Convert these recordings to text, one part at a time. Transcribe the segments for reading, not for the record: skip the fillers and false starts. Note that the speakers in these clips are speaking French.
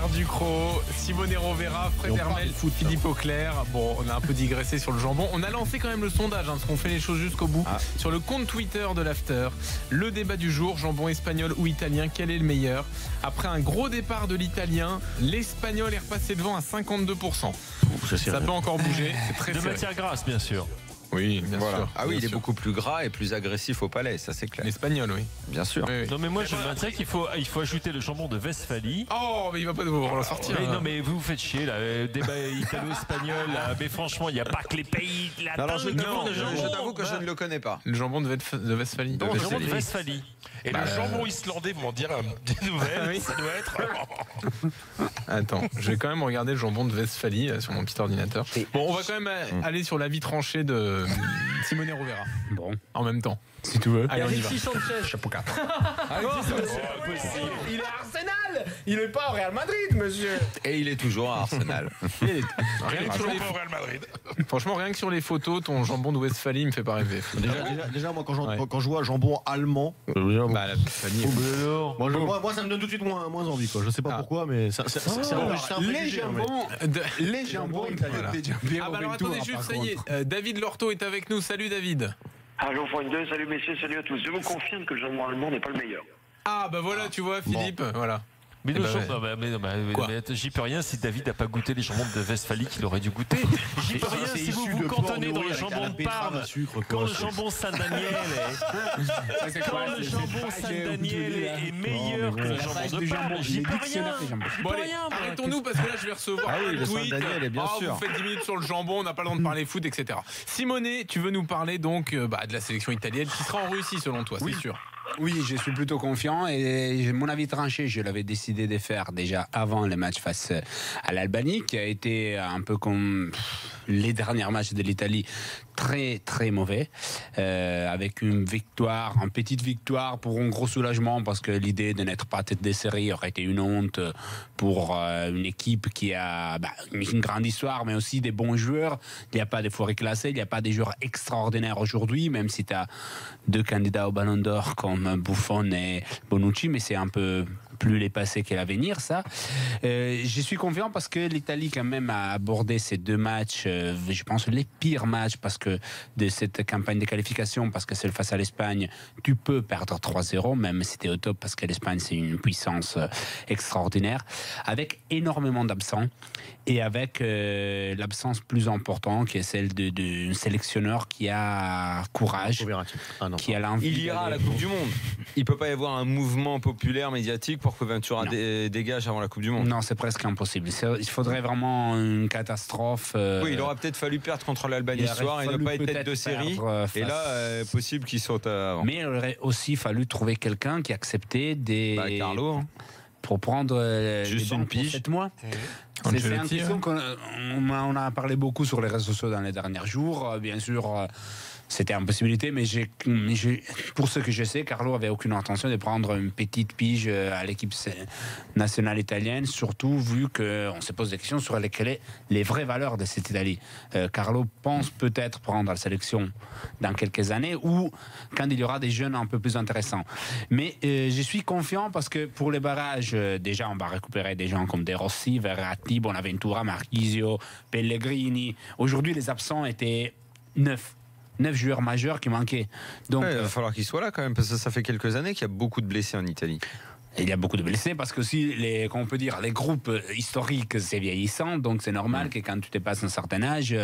Pierre Ducrot, Simone Rovera, Fred Hermel, Philippe Auclair. Bon, on a un peu digressé sur le jambon. On a lancé quand même le sondage, parce qu'on fait les choses jusqu'au bout. Sur le compte Twitter de l'After, le débat du jour, jambon espagnol ou italien, quel est le meilleur? Après un gros départ de l'italien, l'espagnol est repassé devant à 52%. Ça peut encore bouger, c'est très serré. De matière grasse, bien sûr. Oui, bien sûr. Ah oui, bien il est sûr. beaucoup plus gras et plus agressif au palais, ça c'est clair. L'espagnol, oui. Bien sûr. Oui, oui. Non mais moi je maintiens qu'il faut ajouter le jambon de Westphalie. Oh, mais il va pas nous ressortir. Mais non mais vous faites chier là, débat italo-espagnol là, mais franchement il n'y a pas que les pays latins. Alors je jambon. t'avoue que je ne le connais pas. Le jambon de Westphalie. Le jambon de Westphalie. Et le jambon islandais, vous m'en direz des nouvelles, oui. ça doit être. Attends, je vais quand même regarder le jambon de Westphalie sur mon petit ordinateur. Bon, on va quand même aller sur l'avis tranché de Simone Rovera. Bon, En même temps. si tu veux. Allez, on y va. Chapeau 4. Il est à Arsenal. Il n'est pas au Real Madrid, monsieur. Et il est toujours à Arsenal. Rien que sur Toujours les... pas au Real Madrid. Franchement, rien que sur les photos, ton jambon de Westphalie me fait pas rêver. Déjà, moi, quand Ouais. quand je vois jambon allemand, Bah, la Westphalie. moi, ça me donne tout de suite moins envie. Quoi. Je sais pas pourquoi, mais c'est un Les préjugé, mais- jambons, les jambons italiens. Ah bah alors attendez juste, ça y est, David Lorto est avec nous. Salut David. Allô, Point 2, salut messieurs, salut à tous. Je vous confirme que le jambon allemand n'est pas le meilleur. Ah bah voilà, tu vois Philippe, voilà. Mais Eh le ben, jambon, Quoi mais j'y peux rien si David n'a pas goûté les jambons de Westphalie qu'il aurait dû goûter. J'y peux rien si vous vous cantonnez dans le jambon de Parme. Quand le jambon Saint-Daniel est meilleur que le jambon de Parme, j'y peux rien. Bon allez, arrêtons-nous parce que là je vais recevoir Ah oui, un le tweet. Saint-Daniel est bien sûr. Vous faites 10 minutes sur le jambon, on n'a pas le temps de parler foot, etc. Simone, tu veux nous parler donc de la sélection italienne qui sera en Russie selon toi, c'est sûr. Oui, je suis plutôt confiant et mon avis tranché, je l'avais décidé de faire déjà avant le match face à l'Albanie, qui a été un peu comme les derniers matchs de l'Italie, très très mauvais, avec une petite victoire pour un gros soulagement, parce que l'idée de n'être pas tête de série aurait été une honte pour une équipe qui a une grande histoire, mais aussi des bons joueurs. Il n'y a pas de forêts classées, il n'y a pas des joueurs extraordinaires aujourd'hui, même si tu as deux candidats au Ballon d'Or comme Buffon et Bonucci, mais c'est un peu plus les passés que l'avenir, ça. Je suis confiant parce que l'Italie quand même a abordé ces deux matchs, je pense les pires matchs parce que de cette campagne de qualification, parce que c'est face à l'Espagne, tu peux perdre 3-0, même si tu es au top, parce que l'Espagne c'est une puissance extraordinaire, avec énormément d'absents et avec l'absence plus importante qui est celle d'un sélectionneur qui a courage, qui a l'envie. Il ira à la Coupe du Monde. Il peut pas y avoir un mouvement populaire médiatique pour que Ventura dégage avant la Coupe du Monde. Non, c'est presque impossible. Il faudrait vraiment une catastrophe. Oui, il aurait peut-être fallu perdre contre l'Albanie ce soir et ne pas être tête de série. Et là, possible qu'il saute avant. Mais il aurait aussi fallu trouver quelqu'un qui acceptait Carlo. Pour prendre juste les une bancs pour pige. 7 mois. C'est une question qu'on a parlé beaucoup sur les réseaux sociaux dans les derniers jours. Bien sûr, c'était une possibilité, mais pour ce que je sais, Carlo avait aucune intention de prendre une petite pige à l'équipe nationale italienne, surtout vu qu'on se pose des questions sur les vraies valeurs de cette Italie. Carlo pense peut-être prendre la sélection dans quelques années ou quand il y aura des jeunes un peu plus intéressants. Mais je suis confiant parce que pour les barrages, déjà on va récupérer des gens comme De Rossi, Verratti, Bonaventura, Marchisio, Pellegrini. Aujourd'hui, les absents étaient 9 joueurs majeurs qui manquaient. Donc, il va falloir qu'ils soient là quand même, parce que ça fait quelques années qu'il y a beaucoup de blessés en Italie. Il y a beaucoup de blessés parce que aussi les groupes historiques c'est vieillissant, donc c'est normal que quand tu dépasses un certain âge,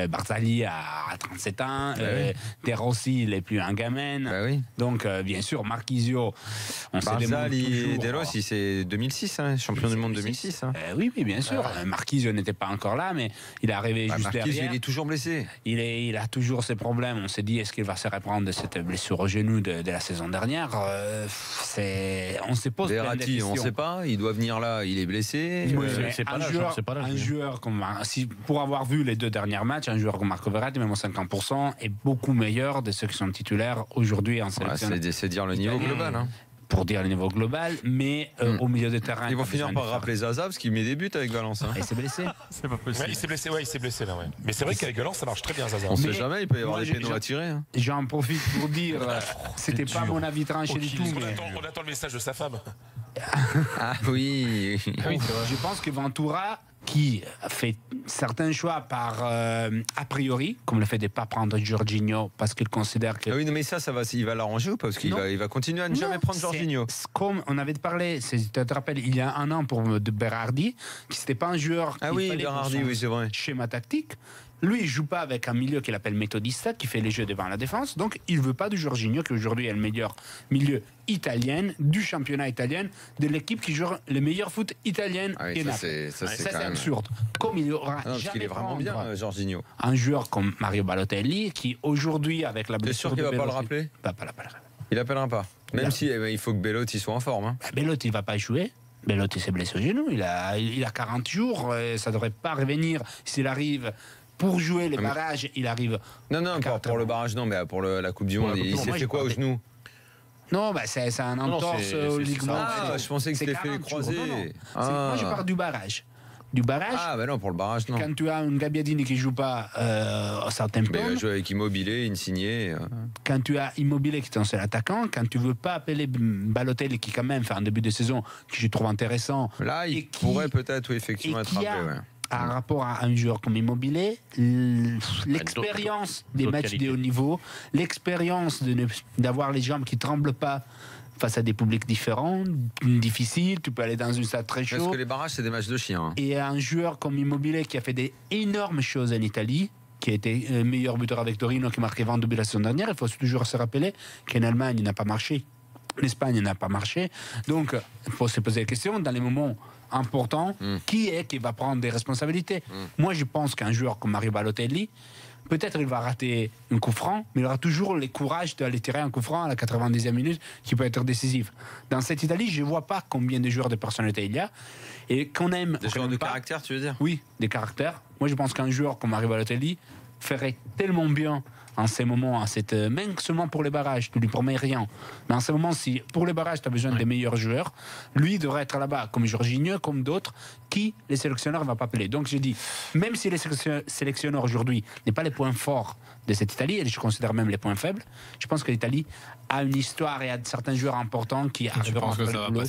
Barzagli a 37 ans, De Rossi il est plus un gamin, donc bien sûr Marchisio, on se demande toujours. De Rossi c'est 2006, champion du monde 2006. Oui bien sûr. Marchisio n'était pas encore là, mais il est arrivé juste derrière. Il est toujours blessé. Il a toujours ses problèmes. On s'est dit est-ce qu'il va se reprendre de cette blessure au genou de la saison dernière. On se pose plein de questions. On ne sait pas, il doit venir là, il est blessé. Un joueur comme, pour avoir vu les deux derniers matchs, un joueur comme Marco Verratti, même à 50%, est beaucoup meilleur de ceux qui sont titulaires aujourd'hui en sélection. C'est dire le niveau global. Pour dire le niveau global, mais au milieu de terrain. Ils vont finir par rappeler Zaza parce qu'il met des buts avec Valence. Il s'est blessé. C'est pas possible. Ouais, il s'est blessé là. Ouais. Mais c'est vrai qu'avec Valence ça marche très bien Zaza. On ne sait jamais, il peut y avoir des pénaux à tirer. J'en profite pour dire, c'était pas mon avis tranché du tout. On attend le message de sa femme. Ah oui. Je pense que Ventura, qui fait certains choix par a priori, comme le fait de ne pas prendre Jorginho parce qu'il considère que... Ah oui, non, mais ça va, il va l'arranger ou pas? Parce qu'il va continuer à ne jamais prendre Jorginho. Comme on avait parlé, tu te rappelles, il y a un an pour de Berardi, qui n'était pas un joueur ah oui, Berardi, oui, c'est vrai. Schéma tactique. Lui, il ne joue pas avec un milieu qu'il appelle méthodiste, qui fait les jeux devant la défense. Donc, il ne veut pas de Jorginho, qui aujourd'hui est le meilleur milieu italien, du championnat italien, de l'équipe qui joue le meilleur foot italien. Ah oui, ça, c'est absurde. Comme il aura parce qu'il est vraiment bien, Jorginho. Un joueur comme Mario Balotelli, qui aujourd'hui, avec la blessure de Belotti... T'es sûr qu'il ne va pas le rappeler? Il l'appellera pas. Même si il faut que Belotti soit en forme. Hein. Belotti ne va pas jouer. Belotti s'est blessé au genou. Il a 40 jours. Ça ne devrait pas revenir s'il arrive... Pour jouer les barrages, il arrive... Non, pour le barrage, non, mais pour la Coupe du Monde, il s'est fait quoi au genou? Non, c'est un entorse au ligament. Ah, je pensais que c'était fait les croisés. Moi, je parle du barrage. Du barrage. Ah, ben non, pour le barrage, non. Quand tu as une Gabbiadini qui ne joue pas à Southampton... Mais il va jouer avec Immobilier, Insigné... Quand tu as Immobilier qui est ton seul attaquant, quand tu ne veux pas appeler Balotelli, qui quand même fait un début de saison que je trouve intéressant... Là, il pourrait peut-être, effectivement, être rappelé, ouais. Par rapport à un joueur comme Immobilier, l'expérience des matchs de haut niveau, l'expérience d'avoir les jambes qui ne tremblent pas face à des publics différents, difficiles, tu peux aller dans une salle très chaude. Parce que les barrages, c'est des matchs de chiens. Hein. Et un joueur comme Immobilier qui a fait des énormes choses en Italie, qui a été meilleur buteur avec Torino, qui marquait 22 buts la saison dernière, il faut toujours se rappeler qu'en Allemagne, il n'a pas marché. L'Espagne n'a pas marché. Donc, il faut se poser la question, dans les moments importants, qui va prendre des responsabilités? Moi, je pense qu'un joueur comme Mario Balotelli, peut-être il va rater un coup franc, mais il aura toujours le courage d'aller tirer un coup franc à la 90e minute qui peut être décisif. Dans cette Italie, je ne vois pas combien de joueurs de personnalité il y a. Et qu'on aime... Des joueurs de caractère, tu veux dire? Oui, des caractères. Moi, je pense qu'un joueur comme Mario Balotelli ferait tellement bien en ces moments, même seulement pour les barrages, tu ne lui promets rien. Mais en ces moments, si pour les barrages, tu as besoin des meilleurs joueurs, lui devrait être là-bas, comme Jorginho, comme d'autres, qui les sélectionneurs ne vont pas appeler. Donc je dis, même si les sélectionneurs aujourd'hui n'est pas les points forts de cette Italie, et je considère même les points faibles, je pense que l'Italie a une histoire et a certains joueurs importants qui arriveront à faire le boulot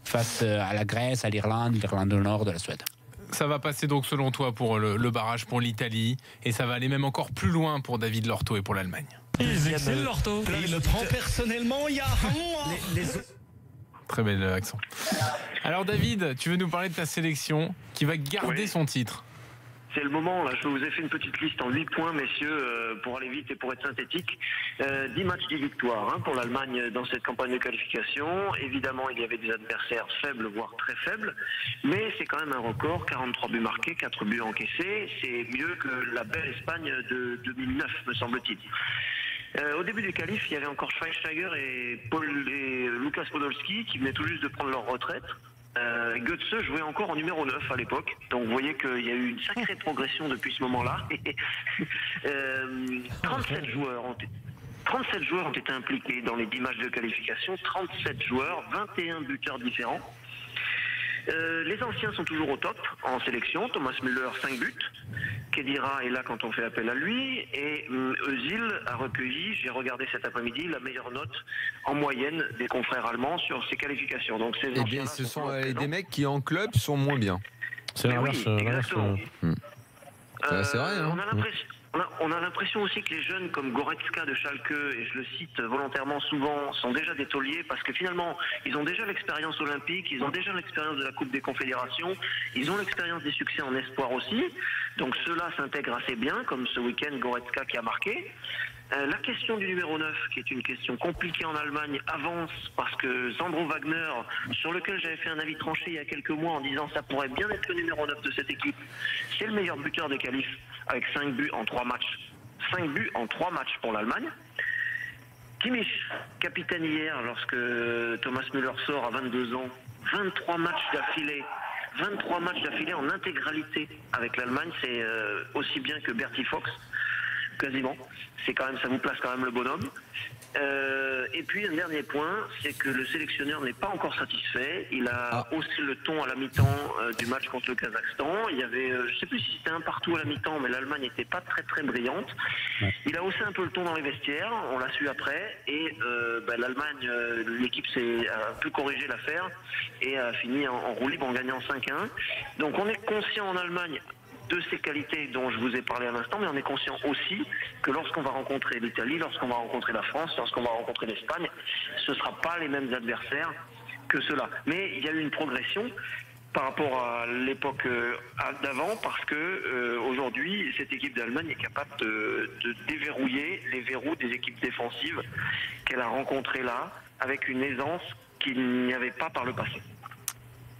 face à la Grèce, à l'Irlande du Nord, de la Suède. Ça va passer donc selon toi pour le barrage pour l'Italie et ça va aller même encore plus loin pour David Lorto et pour l'Allemagne. C'est Lorto. Il le prend personnellement, il y a Très bel accent. Alors David, tu veux nous parler de ta sélection qui va garder son titre? C'est le moment, là. Je vous ai fait une petite liste en 8 points, messieurs, pour aller vite et pour être synthétique. 10 matchs, 10 victoires pour l'Allemagne dans cette campagne de qualification. Évidemment, il y avait des adversaires faibles, voire très faibles. Mais c'est quand même un record, 43 buts marqués, 4 buts encaissés. C'est mieux que la belle Espagne de 2009, me semble-t-il. Au début du qualif, il y avait encore Schweinsteiger et Lukas Podolski qui venaient tout juste de prendre leur retraite. Götze jouait encore en numéro 9 à l'époque, donc vous voyez qu'il y a eu une sacrée progression depuis ce moment-là. 37 joueurs ont été impliqués dans les 10 matchs de qualification, 37 joueurs, 21 buteurs différents. Les anciens sont toujours au top en sélection. Thomas Müller, 5 buts. Khedira est là quand on fait appel à lui. Et Özil a recueilli, j'ai regardé cet après-midi, la meilleure note en moyenne des confrères allemands sur ses qualifications. Donc ces ce sont des mecs qui en club sont moins bien. C'est l'inverse. Oui, exactement. C'est vrai, hein. On a l'impression aussi que les jeunes comme Goretzka de Schalke, et je le cite volontairement souvent, sont déjà des tauliers parce que finalement, ils ont déjà l'expérience olympique, ils ont déjà l'expérience de la Coupe des Confédérations, ils ont l'expérience des succès en espoir aussi. Donc ceux-là s'intègrent assez bien, comme ce week-end Goretzka qui a marqué. La question du numéro 9, qui est une question compliquée en Allemagne, avance parce que Sandro Wagner, sur lequel j'avais fait un avis tranché il y a quelques mois en disant ça pourrait bien être le numéro 9 de cette équipe, c'est le meilleur buteur des qualifs avec 5 buts en 3 matchs. 5 buts en 3 matchs pour l'Allemagne. Kimmich, capitaine hier lorsque Thomas Müller sort à 22 ans, 23 matchs d'affilée. 23 matchs d'affilée en intégralité avec l'Allemagne, c'est aussi bien que Bertie Fox. quasiment. C'est quand même, ça vous place quand même le bonhomme. Et puis un dernier point, c'est que le sélectionneur n'est pas encore satisfait. Il a haussé le ton à la mi-temps du match contre le Kazakhstan. Il y avait, je sais plus si c'était un partout à la mi-temps, mais l'Allemagne n'était pas très très brillante. Il a haussé un peu le ton dans les vestiaires, on l'a su après, et l'Allemagne, l'équipe s'est un peu corrigé l'affaire et a fini en roue libre en gagnant 5-1. Donc on est conscient en Allemagne de ces qualités dont je vous ai parlé à l'instant, mais on est conscient aussi que lorsqu'on va rencontrer l'Italie, lorsqu'on va rencontrer la France, lorsqu'on va rencontrer l'Espagne, ce ne sera pas les mêmes adversaires que ceux-là. Mais il y a eu une progression par rapport à l'époque d'avant, parce que aujourd'hui, cette équipe d'Allemagne est capable de déverrouiller les verrous des équipes défensives qu'elle a rencontrées là, avec une aisance qu'il n'y avait pas par le passé.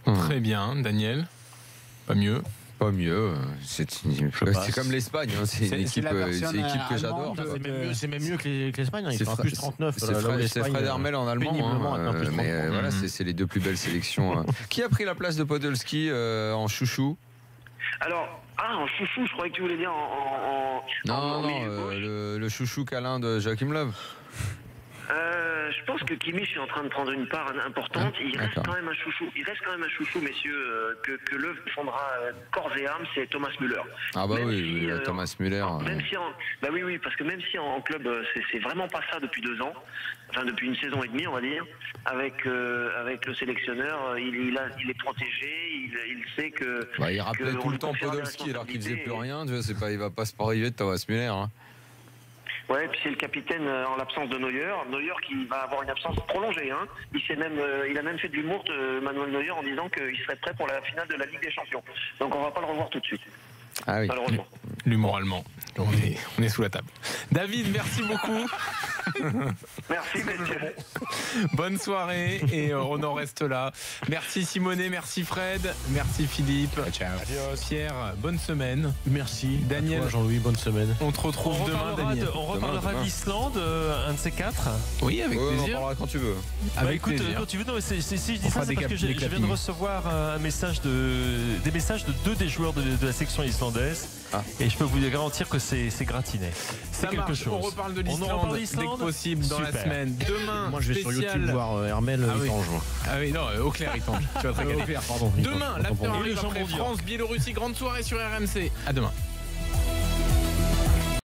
Très bien, Daniel. Pas mieux. Pas mieux, c'est comme l'Espagne, hein. C'est une équipe que j'adore. C'est même mieux que l'Espagne, hein. Il fera plus 39. C'est Fred Hermel en allemand, hein. Mais voilà, c'est les deux plus belles sélections. Qui a pris la place de Podolski en chouchou? Alors, en chouchou, je croyais que tu voulais dire Non, le chouchou câlin de Joachim Löw. Je pense que Kimmich est en train de prendre une part importante. Il reste quand même un chouchou. Il reste quand même un chouchou, messieurs, que Löw défendra corps et âme, c'est Thomas Müller. Ah bah même oui, Thomas Müller. Même si oui, parce que même si en club, c'est vraiment pas ça depuis 2 ans, enfin depuis une saison et demie, on va dire, avec le sélectionneur, il est protégé, il sait que. Il rappelait tout le temps Podolski alors qu'il faisait plus rien. Tu vois, il va pas se priver de Thomas Müller. Hein. Ouais, puis c'est le capitaine en l'absence de Neuer. Neuer qui va avoir une absence prolongée. Hein. Il a même fait de l'humour de Manuel Neuer en disant qu'il serait prêt pour la finale de la Ligue des Champions. Donc on va pas le revoir tout de suite. Ah oui. Malheureusement. L'humour allemand. On est sous la table. David, merci beaucoup. Merci, messieurs. Bonne soirée et on en reste là. Merci Simonet, merci Fred, merci Philippe. Ciao. Pierre, bonne semaine. Merci. Daniel, Jean-Louis, bonne semaine. on te retrouve demain, Daniel. On reparlera d'Islande, un de ces 4. Oui, avec On en plaisir. parlera quand tu veux. Avec écoute, plaisir. quand tu veux, non, si je dis On ça, fera c'est des parce que je viens de clappings. recevoir des messages de 2 des joueurs de la section islandaise. Et je peux vous garantir que c'est gratiné. C'est Ça quelque marche. chose. On reparle de On en l'Islande reparle dès d'Islande que possible dans la Super. semaine. Demain, Moi, je vais sur spécial. YouTube voir Hermel Itange. Ah oui, non, au clair, il tente. Tu vas te régaler. Au clair, pardon. Demain, l'after Et le arrive jambon après dur. France-Biélorussie, grande soirée sur RMC. À demain.